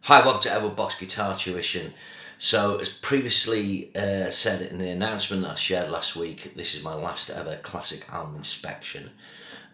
Hi, welcome to Edward Box Guitar Tuition. So, as previously said in the announcement I shared last week, this is my last ever classic album inspection.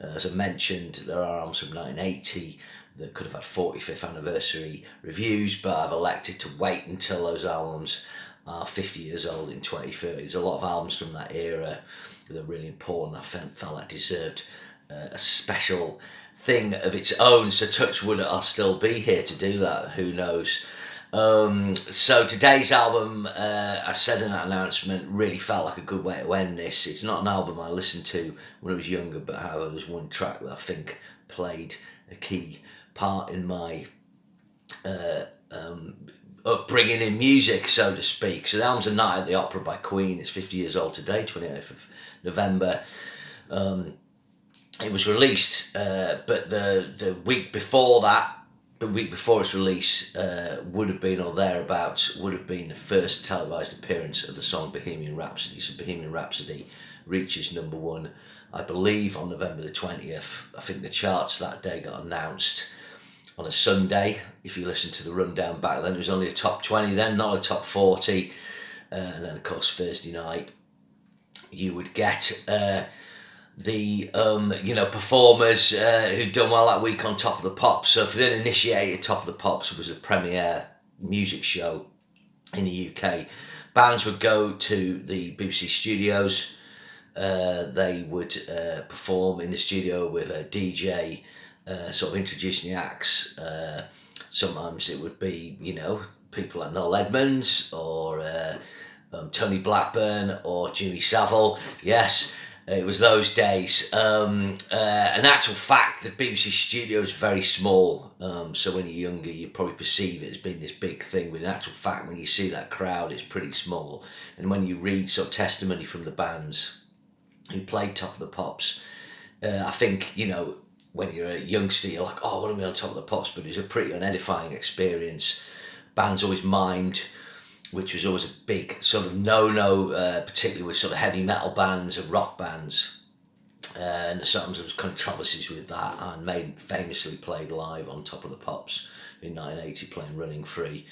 As I mentioned, there are albums from 1980 that could have had 45th anniversary reviews, but I've elected to wait until those albums are 50 years old in 2030. There's a lot of albums from that era that are really important. I felt that deserved a special thing of its own, so touch wood I'll still be here to do that, who knows. So today's album, I said in that announcement, really felt like a good way to end this. It's not an album I listened to when I was younger, but however there's one track that I think played a key part in my upbringing in music, so to speak. So the album's A Night at the Opera by Queen. It's 50 years old today, 28th of November. It was released, but the week before that, the week before its release, would have been, or thereabouts, would have been the first televised appearance of the song Bohemian Rhapsody. So Bohemian Rhapsody reaches number one, I believe, on November the 20th. I think the charts that day got announced on a Sunday. If you listen to the rundown back then, it was only a top 20 then, not a top 40. And then, of course, Thursday night, you would get the performers who'd done well that week on Top of the Pops. So for the uninitiated, Top of the Pops was a premiere music show in the UK. Bands would go to the BBC studios. They would perform in the studio with a DJ, sort of introducing the acts. Sometimes it would be, people like Noel Edmonds or Tony Blackburn or Jimmy Savile. Yes, it was those days. In actual fact, the BBC studio is very small. So when you're younger, you probably perceive it as being this big thing. But in actual fact, when you see that crowd, it's pretty small. And when you read sort of testimony from the bands who played Top of the Pops, I think, when you're a youngster, you're like, oh, I want to be on Top of the Pops. But it's a pretty unedifying experience. Bands always mimed, which was always a big sort of no-no, particularly with sort of heavy metal bands and rock bands. And sometimes there was controversies with that. And Maiden famously played live on Top of the Pops in 1980, playing Running Free.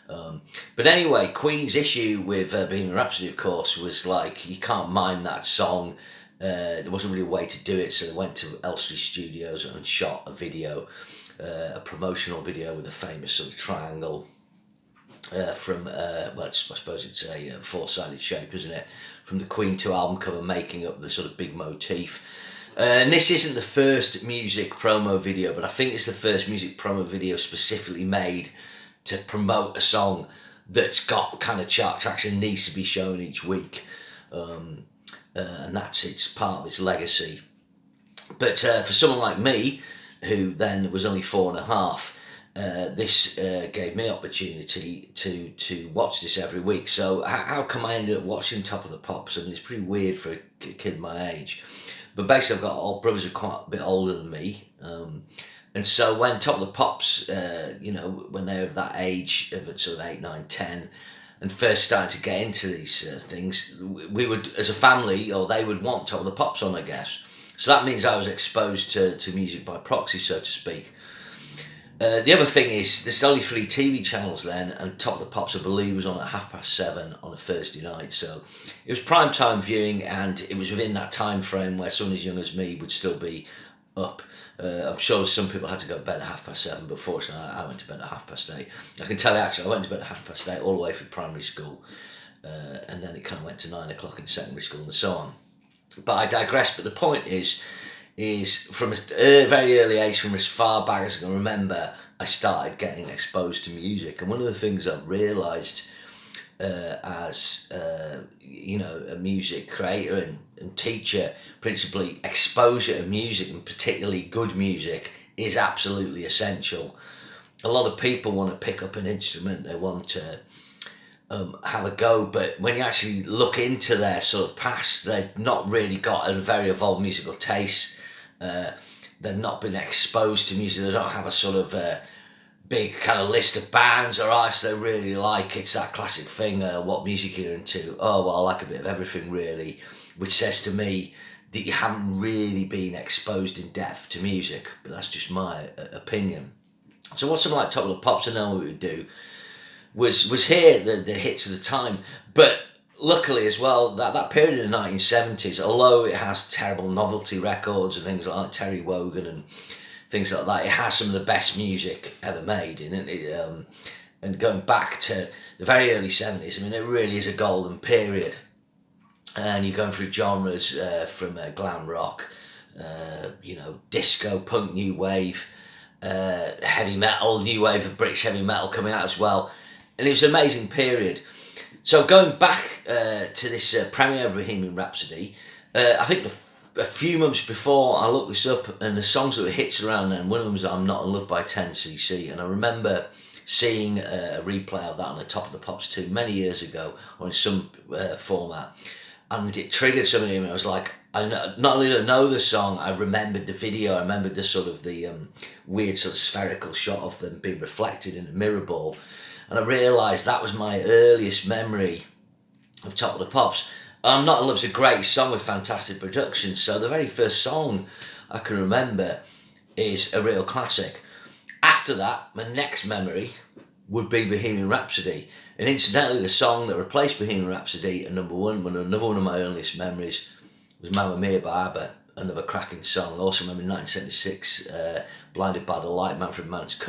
But anyway, Queen's issue with Bohemian Rhapsody, of course, was like, you can't mime that song. There wasn't really a way to do it, so they went to Elstree Studios and shot a video, a promotional video with a famous sort of triangle from, I suppose it's a four-sided shape, isn't it? From the Queen 2 album cover, making up the sort of big motif. And this isn't the first music promo video, but I think it's the first music promo video specifically made to promote a song that's got kind of chart traction, needs to be shown each week. And it's part of its legacy. But for someone like me, who then was only 4.5, this gave me opportunity to watch this every week. So how come I ended up watching Top of the Pops? I mean, it's pretty weird for a kid my age. But basically, I've got all brothers who are quite a bit older than me. And so when Top of the Pops, when they're of that age, of sort of 8, 9, 10, and first started to get into these things, we would, as a family, or they would want Top of the Pops on, I guess. So that means I was exposed to music by proxy, so to speak. The other thing is, there's only 3 TV channels then, and Top of the Pops, I believe, was on at 7:30 on a Thursday night. So it was prime time viewing, and it was within that time frame where someone as young as me would still be up. I'm sure some people had to go to bed at 7:30, but fortunately I went to bed at 8:30. I can tell you, actually, I went to bed at 8:30 all the way through primary school, and then it kind of went to 9 o'clock in secondary school and so on. But I digress. But the point is from a very early age, from as far back as I can remember, I started getting exposed to music. And one of the things I've realised as a music creator and teacher, principally exposure to music, and particularly good music, is absolutely essential. A lot of people want to pick up an instrument, they want to have a go, but when you actually look into their sort of past, they've not really got a very evolved musical taste. They've not been exposed to music. They don't have a sort of big kind of list of bands or artists they really like. It's that classic thing, what music you're into. Oh, well, I like a bit of everything, really, which says to me that you haven't really been exposed in depth to music. But that's just my opinion. So what something like Top of the Pops I know we would do was here the hits of the time, but luckily as well that period in the 1970s, although it has terrible novelty records and things like Terry Wogan and things like that, it has some of the best music ever made, and going back to the very early 70s, I mean, it really is a golden period. And you're going through genres from glam rock, disco, punk, new wave, heavy metal, new wave of British heavy metal coming out as well. And it was an amazing period. So going back to this premiere of Bohemian Rhapsody, I think a few months before I looked this up, and the songs that were hits around then, one of them was I'm Not in Love by 10cc, and I remember seeing a replay of that on the Top of the Pops 2 many years ago, or in some format, and it triggered something in me. I was like, not only did I know the song, I remembered the video. I remembered the sort of the weird sort of spherical shot of them being reflected in a mirror ball, and I realised that was my earliest memory of Top of the Pops. I'm Not in Love's a great song with fantastic production, so the very first song I can remember is a real classic. After that, my next memory would be Bohemian Rhapsody. And incidentally, the song that replaced Bohemian Rhapsody at number one, another one of my earliest memories, was Mamma Mia by ABBA, another cracking song. I also remember in 1976, Blinded by the Light, Manfred Mann's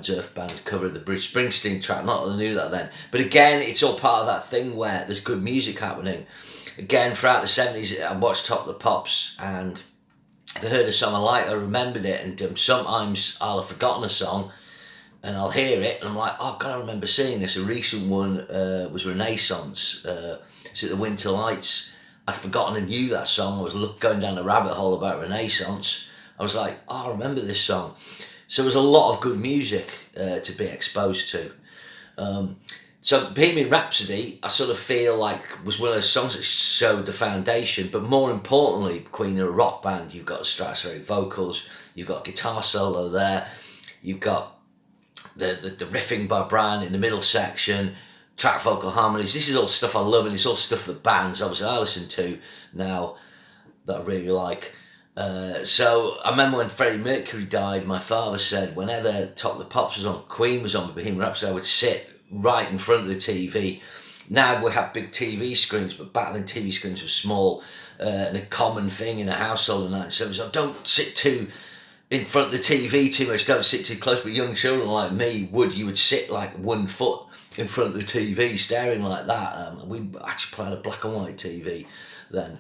Earth Band cover of the Bruce Springsteen track. Not that I knew that then. But again, it's all part of that thing where there's good music happening. Again, throughout the 70s, I watched Top of the Pops, and if I heard a song I liked, I remembered it, and sometimes I'll have forgotten a song, and I'll hear it, and I'm like, oh God, I remember seeing this. A recent one was Renaissance. Is it The Winter Lights? I'd forgotten and knew that song. I was going down the rabbit hole about Renaissance. I was like, oh, I remember this song. So there was a lot of good music to be exposed to. So Bohemian Rhapsody, I sort of feel like was one of those songs that showed the foundation, but more importantly, Queen are a rock band. You've got stratospheric vocals, you've got guitar solo there, you've got the riffing by Brian in the middle section, track vocal harmonies. This is all stuff I love, and it's all stuff that bands obviously I listen to now that I really like. So I remember when Freddie Mercury died, my father said whenever Top of the Pops was on, Queen was on, Bohemian Rhapsody, I would sit right in front of the TV. Now we have big TV screens, but back then TV screens were small, and a common thing in a household in the 1970s. So don't sit too in front of the TV too much, don't sit too close, but young children like me you would sit like 1 foot in front of the TV staring like that. We actually put on a black and white TV then.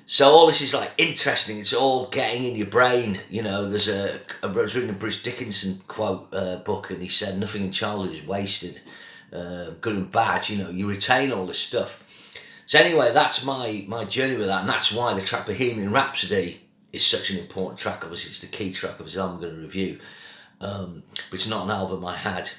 So all this is like interesting. It's all getting in your brain. You know, I was reading a Bruce Dickinson quote book, and he said nothing in childhood is wasted, good and bad. You know, you retain all this stuff. So anyway, that's my journey with that, and that's why the track Bohemian Rhapsody is such an important track. Obviously, it's the key track of his album I'm going to review, but it's not an album I had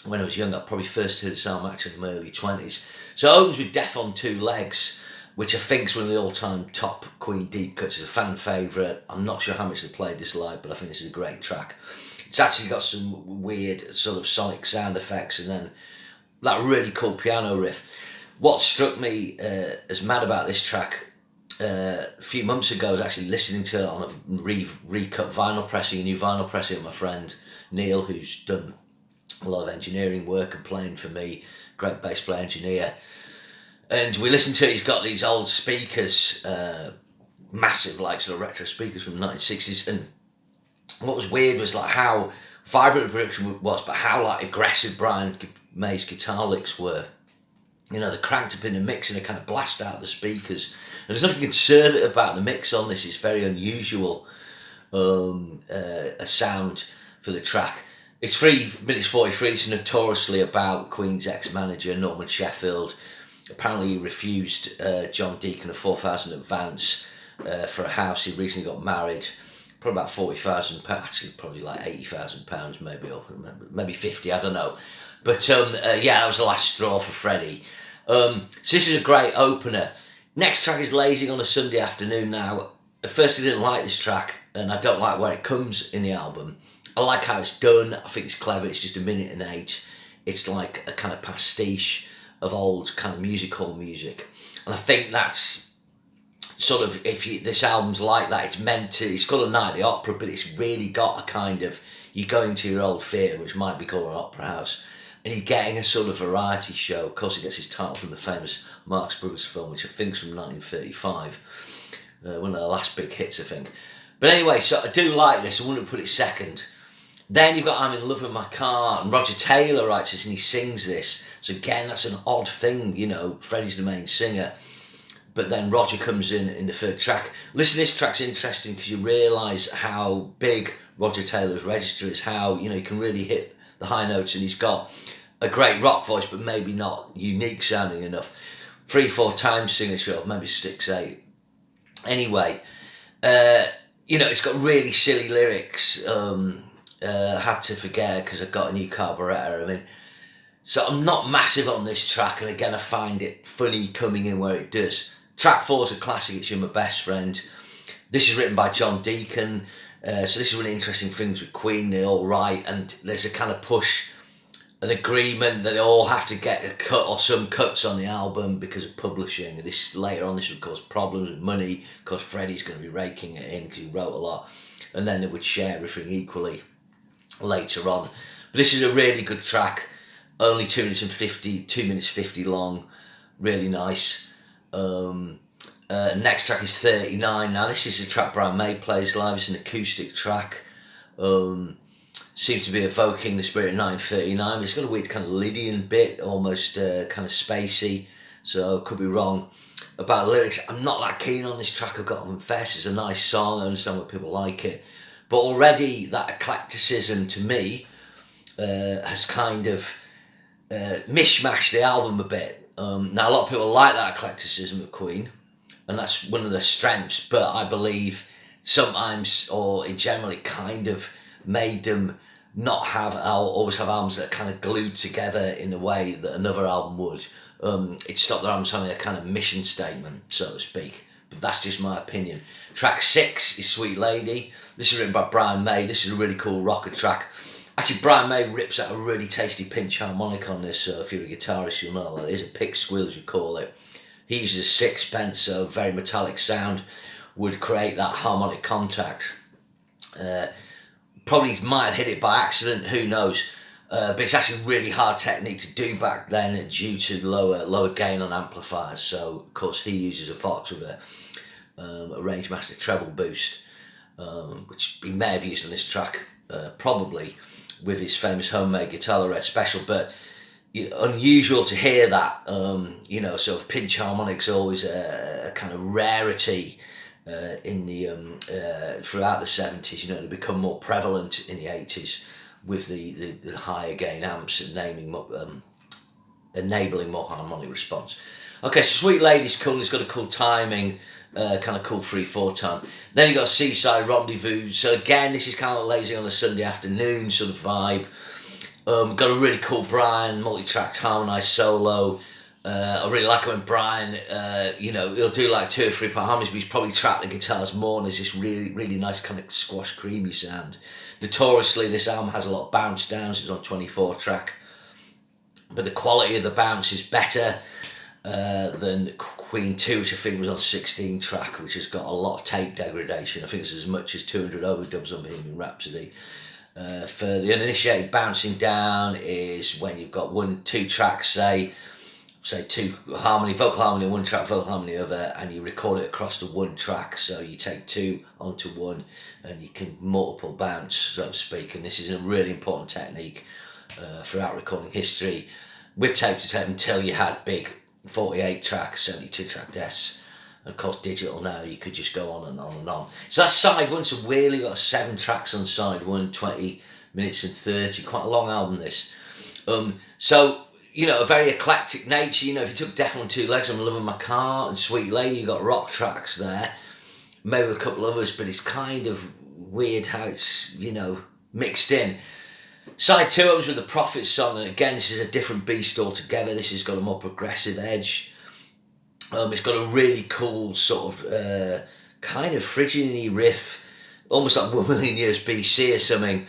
when I was young. I probably first heard this album actually in my early 20s. So it opens with Death on Two Legs, which I think is one of the all-time top Queen deep cuts. It's a fan favourite. I'm not sure how much they played this live, but I think this is a great track. It's actually got some weird sort of sonic sound effects, and then that really cool piano riff. What struck me as mad about this track, a few months ago, I was actually listening to it on a recut vinyl pressing, a new vinyl pressing with my friend Neil, who's done a lot of engineering work and playing for me, great bass player engineer. And we listened to it. He's got these old speakers, massive like sort of retro speakers from the 1960s, and what was weird was like how vibrant the production was, but how like aggressive Brian May's guitar licks were. You know, they're cranked up in the mix and they kind of blast out the speakers. And there's nothing conservative about the mix on this. It's very unusual, a sound for the track. It's 3 minutes 43. It's notoriously about Queen's ex-manager, Norman Sheffield. Apparently he refused John Deacon a £4,000 advance for a house. He recently got married. Probably about £40,000, actually probably like £80,000 maybe, or maybe 50, I don't know. But yeah, that was the last straw for Freddie. So this is a great opener. Next track is Lazy on a Sunday Afternoon. Now, at first I didn't like this track, and I don't like where it comes in the album. I like how it's done. I think it's clever. It's just 1:08. It's like a kind of pastiche of old kind of music hall music. And I think that's sort of, this album's like that, it's called a night at the opera, but it's really got a kind of, you go into your old theatre, which might be called an opera house, and you're getting a sort of variety show. Of course, it gets its title from the famous Marx Brothers film, which I think is from 1935, one of the last big hits, I think. But anyway, so I do like this. I wouldn't put it second. Then you've got I'm in Love with My Car, and Roger Taylor writes this and he sings this. So again, that's an odd thing, Freddie's the main singer. But then Roger comes in the third track. Listen, this track's interesting because you realise how big Roger Taylor's register is, how, he can really hit the high notes, and he's got a great rock voice, but maybe not unique sounding enough. 3-4 times signature, or maybe 6-8. Anyway, it's got really silly lyrics. Had to forget because I've got a new carburettor. So I'm not massive on this track, and again I find it funny coming in where it does. Track 4 is a classic, it's You're My Best Friend. This is written by John Deacon, so this is one of the interesting things with Queen, they all write, and there's a kind of push, an agreement that they all have to get a cut or some cuts on the album because of publishing. And later on this would cause problems with money because Freddie's going to be raking it in because he wrote a lot, and then they would share everything equally later on. But this is a really good track, only 2 minutes 50 long, really nice. Next track is 39. Now this is a track Brian May plays live. It's an acoustic track. Seems to be evoking the spirit of 1939. It's got a weird kind of Lydian bit, almost kind of spacey, so could be wrong about the lyrics. I'm not that keen on this track, I've got to confess. It's a nice song, I understand why people like it, but already that eclecticism to me has kind of mishmashed the album a bit. Now a lot of people like that eclecticism of Queen, and that's one of their strengths, but I believe sometimes, or in general, it kind of made them not always have albums that are kind of glued together in the way that another album would. It stopped their albums having a kind of mission statement, so to speak, but that's just my opinion. Track 6 is Sweet Lady. This is written by Brian May. This is a really cool rocker track. Actually, Brian May rips out a really tasty pinch harmonic on this, so if you're a guitarist you'll know what it is, a pick squeal as you call it. He uses a sixpence, so very metallic sound would create that harmonic contact. Probably might have hit it by accident, who knows, but it's actually really hard technique to do back then due to lower gain on amplifiers. So of course he uses a Fox with a Rangemaster treble boost, which he may have used on this track, probably with his famous homemade Guitar Red Special, but unusual to hear that. Sort of pinch harmonics are always a kind of rarity in the throughout the 70s. They become more prevalent in the 80s with the higher gain amps and enabling more harmonic response. Okay, so Sweet Lady's cool. It's got a cool timing, kind of cool 3/4 time. Then you got Seaside Rendezvous. So again, this is kind of lazy on a Sunday afternoon sort of vibe. Got a really cool Brian multi-tracked harmonised solo. I really like it when Brian, he'll do like 2 or 3 part harmonies, but he's probably tracked the guitars more, and there's this really, really nice kind of squash creamy sound. Notoriously, this album has a lot of bounce downs. It's on 24 track, but the quality of the bounce is better than Queen 2, which I think was on 16 track, which has got a lot of tape degradation. I think it's as much as 200 overdubs on Bohemian Rhapsody. For the uninitiated, bouncing down is when you've got 1-2 tracks, say 2 harmony, vocal harmony on one track, vocal harmony other, and you record it across the 1 track. So you take 2 onto 1, and you can multiple bounce, so to speak. And this is a really important technique throughout recording history with tape to tape until you had big 48 track, 72 track desks. And of course, digital now, you could just go on and on and on. So that's side 1. So really got 7 tracks on side 1, 20 minutes and 30. Quite a long album, this. So, a very eclectic nature. If you took Death on Two Legs, I'm Loving My Car, and Sweet Lady, you got rock tracks there. Maybe a couple others, but it's kind of weird how it's, mixed in. Side 2 opens with the Prophet song, and again, this is a different beast altogether. This has got a more progressive edge. It's got a really cool sort of kind of Phrygian-y riff, almost like 1 million years BC or something,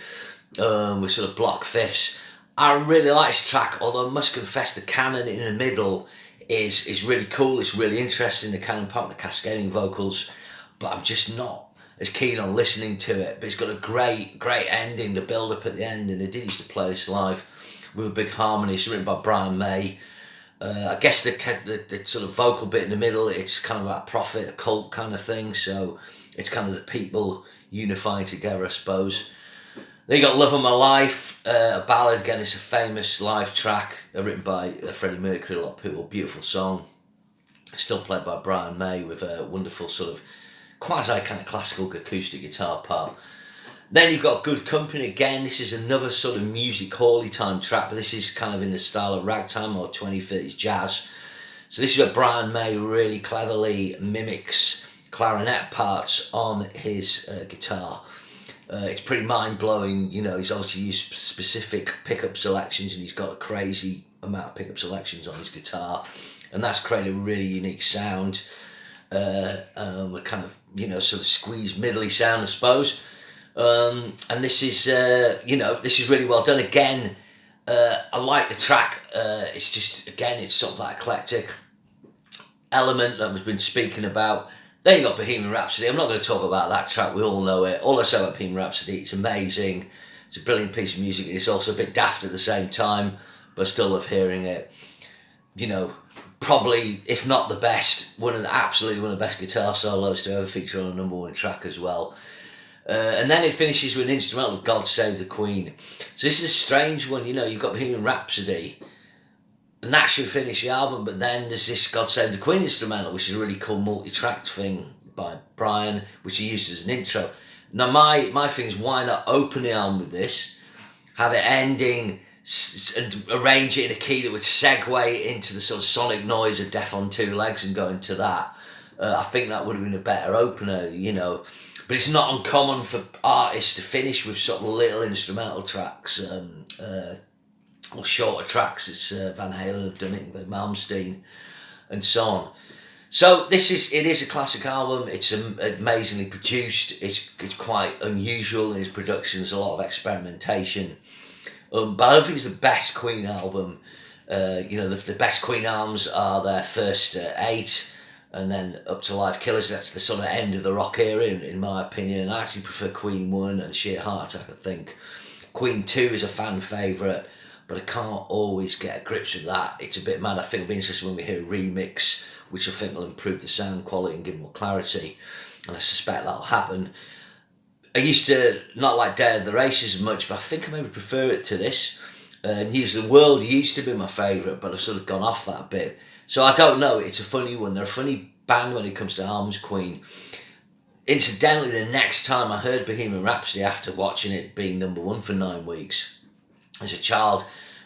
with sort of block fifths. I really like this track, although I must confess the canon in the middle is really cool. It's really interesting, the Cannon Pop, the cascading vocals, but I'm just not as keen on listening to it. But it's got a great ending, the build up at the end, and they did used to play this live with a big harmony. It's written by Brian May. I guess the sort of vocal bit in the middle, it's kind of about prophet, a cult kind of thing. So it's kind of the people unifying together, I suppose. Then you got Love of My Life, a ballad. Again, it's a famous live track written by Freddie Mercury. A lot of people, beautiful song. Still played by Brian May with a wonderful sort of quasi kind of classical acoustic guitar part. Then you've got Good Company. Again, this is another sort of music hall-y time track, but this is kind of in the style of ragtime or 2030s jazz. So this is where Brian May really cleverly mimics clarinet parts on his guitar. It's pretty mind-blowing. You know, he's obviously used specific pickup selections, and he's got a crazy amount of pickup selections on his guitar, and that's created a really unique sound. A kind of, you know, sort of squeezed middly sound, I suppose. And this is, this is really well done. Again, I like the track. It's just, again, it's sort of that eclectic element that we've been speaking about. Then you got Bohemian Rhapsody. I'm not going to talk about that track. We all know it. All I say about Bohemian Rhapsody, it's amazing. It's a brilliant piece of music. It's also a bit daft at the same time, but I still love hearing it. You know, probably, if not the best, absolutely one of the best guitar solos to ever feature on a number one track as well. And then it finishes with an instrumental of God Save the Queen. So this is a strange one. You know, you've got Bohemian Rhapsody, and that should finish the album, but then there's this God Save the Queen instrumental, which is a really cool multi-tracked thing by Brian, which he used as an intro. Now my thing is, why not open the album with this, have it ending, and arrange it in a key that would segue into the sort of sonic noise of Death on Two Legs and go into that. I think that would have been a better opener, you know. But it's not uncommon for artists to finish with sort of little instrumental tracks, or shorter tracks. It's Van Halen have done it with Malmsteen and so on. So it is a classic album. It's amazingly produced. It's quite unusual in its production. There's a lot of experimentation. But I don't think it's the best Queen album. The best Queen albums are their first 8, and then up to Live Killers. That's the sort of end of the rock era, in my opinion. I actually prefer Queen 1 and Sheer Heart Attack, I think. Queen 2 is a fan favourite, but I can't always get a grips with that. It's a bit mad. I think it'll be interesting when we hear a remix, which I think will improve the sound quality and give more clarity, and I suspect that'll happen. I used to not like Day of the Races as much, but I think I maybe prefer it to this. News of the World used to be my favourite, but I've sort of gone off that a bit. So I don't know, it's a funny one. They're a funny band when it comes to albums, Queen. Incidentally, the next time I heard Bohemian Rhapsody after watching it being number 1 for 9 weeks as a child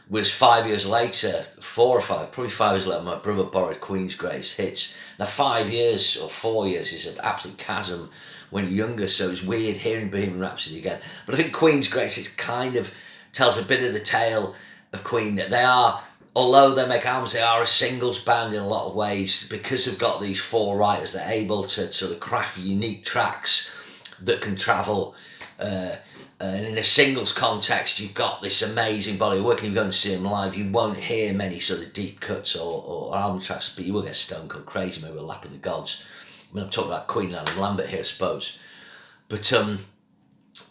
was 5 years later, 4 or 5, probably 5 years later, my brother borrowed Queen's Greatest Hits. Now 5 years or 4 years is an absolute chasm when you're younger, so it's weird hearing Bohemian Rhapsody again. But I think Queen's Greatest Hits kind of tells a bit of the tale of Queen. That they are, although they make albums, they are a singles band in a lot of ways, because they've got these 4 writers. They're able to sort of craft unique tracks that can travel. And in a singles context, you've got this amazing body of work. If you go and see them live, you won't hear many sort of deep cuts or album tracks, but you will get Stone Cold Crazy, maybe a Lap of the Gods. I mean, I'm talking about Queen and Adam Lambert here, I suppose. But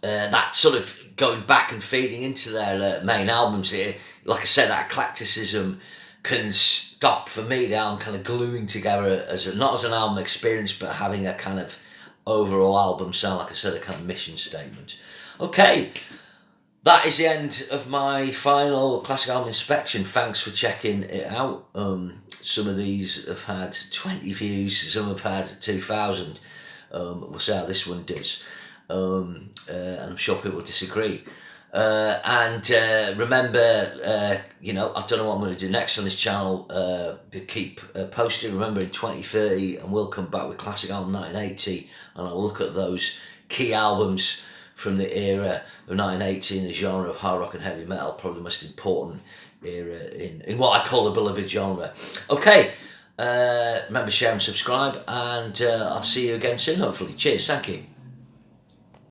that sort of going back and feeding into their main albums here, like I said, that eclecticism can stop, for me, the album kind of gluing together not as an album experience, but having a kind of overall album sound, like I said, a kind of mission statement. Okay, that is the end of my final classic album inspection. Thanks for checking it out. Some of these have had 20 views, some have had 2,000. We'll see how this one does. And I'm sure people disagree. Remember, I don't know what I'm going to do next on this channel. To keep posted. Remember, in 2030, and we'll come back with Classic Album 1980, and I'll look at those key albums from the era of 1980 in the genre of hard rock and heavy metal, probably the most important era in what I call the beloved genre. Okay, remember, share and subscribe, and I'll see you again soon, hopefully. Cheers, thank you.